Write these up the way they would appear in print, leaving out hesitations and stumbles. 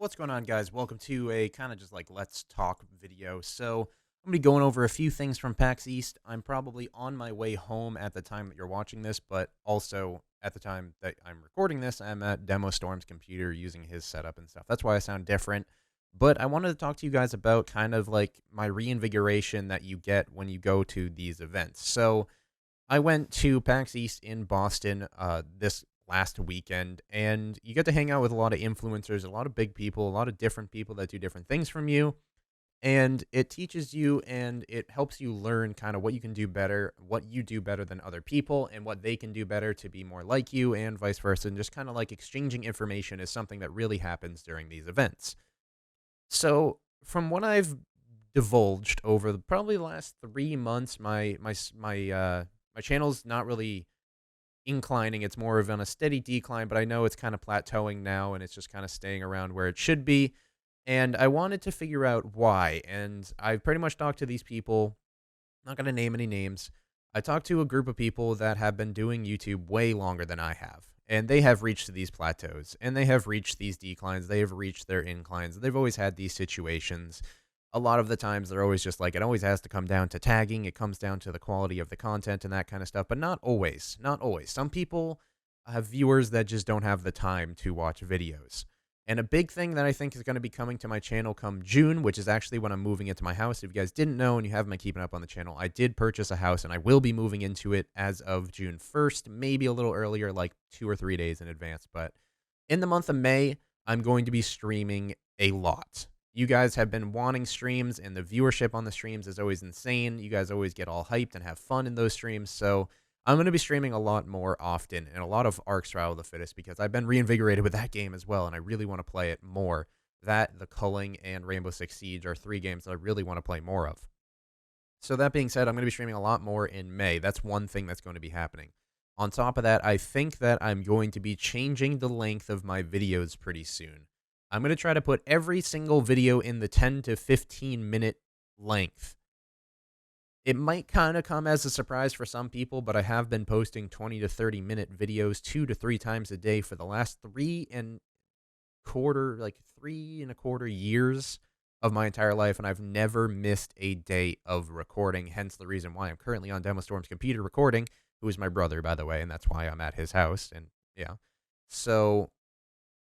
What's going on, guys? Welcome to a kind of just like let's talk video. So, I'm going to be going over a few things from PAX East. I'm probably on my way home at the time that you're watching this, but also at the time that I'm recording this, I'm at Demo Storm's computer using his setup and stuff. That's why I sound different. But I wanted to talk to you guys about kind of like my reinvigoration that you get when you go to these events. So, I went to PAX East in Boston this last weekend, and you get to hang out with a lot of influencers, a lot of big people, a lot of different people that do different things from you. And it teaches you and it helps you learn kind of what you can do better, what you do better than other people, and what they can do better to be more like you, and vice versa. And just kind of like exchanging information is something that really happens during these events. So, from what I've divulged over probably the last 3 months, my channel's not really inclining. It's more of on a steady decline, but I know it's kind of plateauing now, and it's just kind of staying around where it should be. And I wanted to figure out why. And I've pretty much talked to these people. Not going to name any names. I talked to a group of people that have been doing YouTube way longer than I have. And they have reached these plateaus, and they have reached these declines. They have reached their inclines. They've always had these situations. A lot of the times they're always just like, it always has to come down to tagging. It comes down to the quality of the content and that kind of stuff, but not always. Not always. Some people have viewers that just don't have the time to watch videos. And a big thing that I think is going to be coming to my channel come June, which is actually when I'm moving into my house. If you guys didn't know and you haven't been keeping up on the channel, I did purchase a house and I will be moving into it as of June 1st, maybe a little earlier, like 2 or 3 days in advance. But in the month of May, I'm going to be streaming a lot. You guys have been wanting streams, and the viewership on the streams is always insane. You guys always get all hyped and have fun in those streams. So I'm going to be streaming a lot more often, and a lot of Ark Survival of the Fittest, because I've been reinvigorated with that game as well, and I really want to play it more. That, The Culling, and Rainbow Six Siege are 3 games that I really want to play more of. So that being said, I'm going to be streaming a lot more in May. That's one thing that's going to be happening. On top of that, I think that I'm going to be changing the length of my videos pretty soon. I'm going to try to put every single video in the 10 to 15 minute length. It might kind of come as a surprise for some people, but I have been posting 20 to 30 minute videos 2 to 3 times a day for the last 3.25 years of my entire life, and I've never missed a day of recording, hence the reason why I'm currently on Demo Storm's computer recording, who is my brother, by the way, and that's why I'm at his house, and yeah. So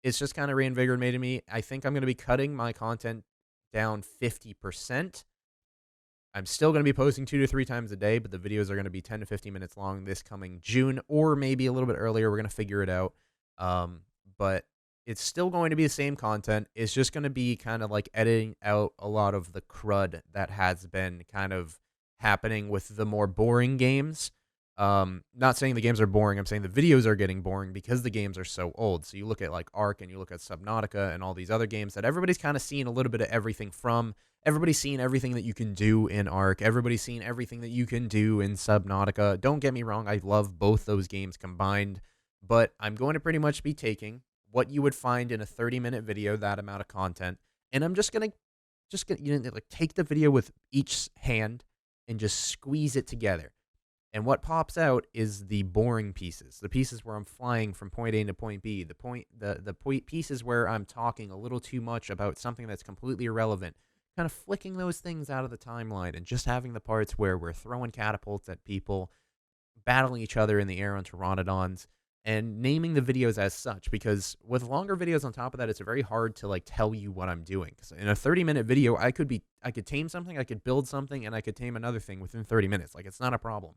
it's just kind of reinvigorated me. I think I'm going to be cutting my content down 50%. I'm still going to be posting 2 to 3 times a day, but the videos are going to be 10 to 15 minutes long this coming June, or maybe a little bit earlier. We're going to figure it out. But it's still going to be the same content. It's just going to be kind of like editing out a lot of the crud that has been kind of happening with the more boring games. Not saying the games are boring. I'm saying the videos are getting boring because the games are so old. So you look at like Ark and you look at Subnautica and all these other games that everybody's kind of seen a little bit of everything from. Everybody's seen everything that you can do in Ark. Everybody's seen everything that you can do in Subnautica. Don't get me wrong. I love both those games combined, but I'm going to pretty much be taking what you would find in a 30-minute video, that amount of content, and I'm just going to like take the video with each hand and just squeeze it together. And what pops out is the boring pieces, the pieces where I'm flying from point A to point B, the pieces where I'm talking a little too much about something that's completely irrelevant, kind of flicking those things out of the timeline and just having the parts where we're throwing catapults at people, battling each other in the air on pteranodons, and naming the videos as such, because with longer videos on top of that, it's very hard to like tell you what I'm doing. Because in a 30-minute video, I could tame something, I could build something, and I could tame another thing within 30 minutes. Like, it's not a problem.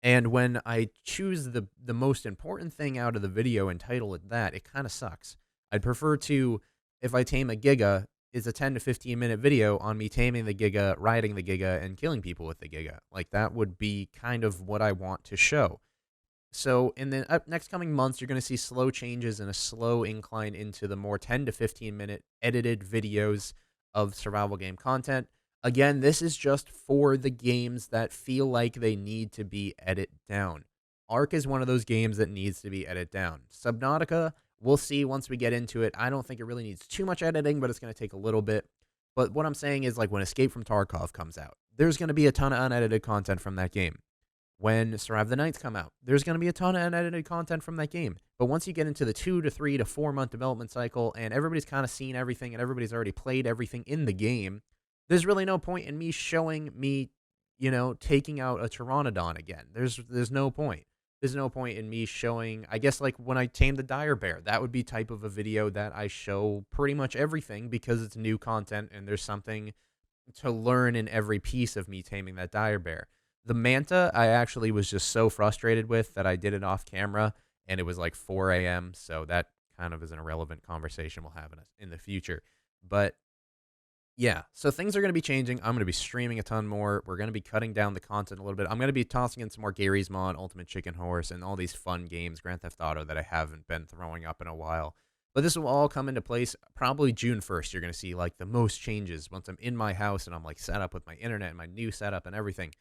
And when I choose the most important thing out of the video and title it that, it kind of sucks. I'd prefer to, if I tame a Giga, is a 10 to 15 minute video on me taming the Giga, riding the Giga, and killing people with the Giga. Like, that would be kind of what I want to show. So in the next coming months, you're going to see slow changes and a slow incline into the more 10 to 15 minute edited videos of survival game content. Again, this is just for the games that feel like they need to be edited down. Ark is one of those games that needs to be edited down. Subnautica, we'll see once we get into it. I don't think it really needs too much editing, but it's going to take a little bit. But what I'm saying is, like, when Escape from Tarkov comes out, there's going to be a ton of unedited content from that game. when Survive the Nights come out. There's going to be a ton of unedited content from that game. But once you get into the 2 to 3 to 4 month development cycle and everybody's kind of seen everything and everybody's already played everything in the game, there's really no point in me showing me, taking out a Pteranodon again. There's no point. There's no point in me showing, I guess, like when I tamed the dire bear. That would be type of a video that I show pretty much everything because it's new content and there's something to learn in every piece of me taming that dire bear. The manta, I actually was just so frustrated with that I did it off camera, and it was like 4 a.m., so that kind of is an irrelevant conversation we'll have in the future. But yeah, so things are going to be changing. I'm going to be streaming a ton more. We're going to be cutting down the content a little bit. I'm going to be tossing in some more Gary's Mod, Ultimate Chicken Horse, and all these fun games, Grand Theft Auto, that I haven't been throwing up in a while. But this will all come into place probably June 1st. You're going to see like the most changes once I'm in my house and I'm like set up with my internet and my new setup and everything.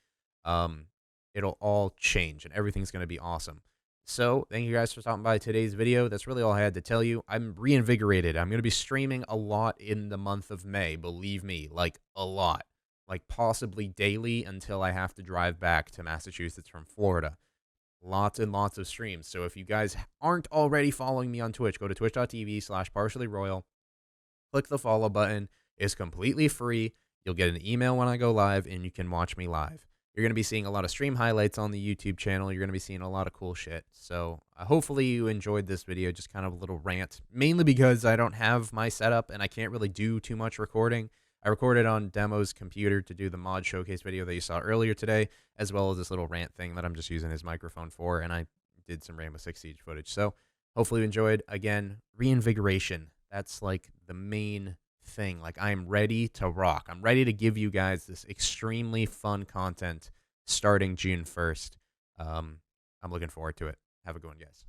Um, it'll all change and everything's going to be awesome. So thank you guys for stopping by today's video. That's really all I had to tell you. I'm reinvigorated. I'm going to be streaming a lot in the month of May. Believe me, like a lot, like possibly daily until I have to drive back to Massachusetts from Florida. Lots and lots of streams. So if you guys aren't already following me on Twitch, go to twitch.tv/partiallyroyal. Click the follow button. It's completely free. You'll get an email when I go live, and you can watch me live. You're going to be seeing a lot of stream highlights on the YouTube channel. You're going to be seeing a lot of cool shit. So hopefully you enjoyed this video, just kind of a little rant, mainly because I don't have my setup and I can't really do too much recording. I recorded on Demo's computer to do the mod showcase video that you saw earlier today, as well as this little rant thing that I'm just using his microphone for, and I did some Rainbow Six Siege footage. So hopefully you enjoyed. Again, reinvigoration. That's like the main thing. Like, I am ready to rock. I'm ready to give you guys this extremely fun content starting June 1st. I'm looking forward to it. Have a good one, guys.